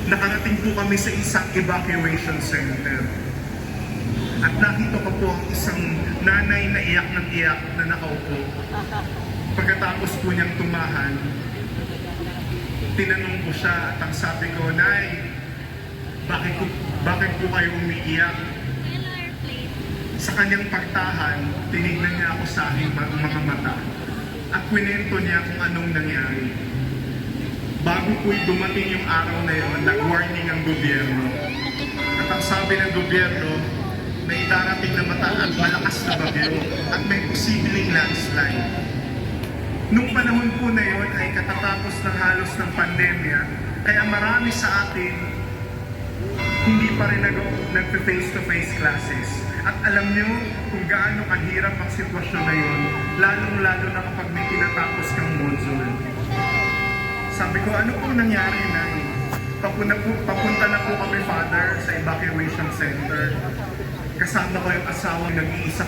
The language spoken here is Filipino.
Nakarating po kami sa isang evacuation center. At nakita ko po ang isang nanay na iyak ng iyak na nakaupo. Pagkatapos po niyang tumahan, tinanong ko siya at ang sabi ko, "Nay, bakit po kayo umiiyak?" Sa kanyang pagtahan, tinignan niya ako sa aking mga mata at kwento niya kung anong nangyari. Bago po'y dumating yung araw na yun, nag-warning ang gobyerno. At ang sabi ng gobyerno, may darating na at malakas na bagyo at may posibleng landslide. Nung panahon po na yun ay katatapos ng halos ng pandemya, kaya marami sa atin hindi pa rin nag-face-to-face classes. At alam nyo kung gaano kahirap ang sitwasyon na yun, lalong-lalo na kapag may tinatapos kang module. Sabi ko, ano pong nangyari na? Papunta na po kami, Father, sa evacuation center. Kasama ko yung asawang nag-iisa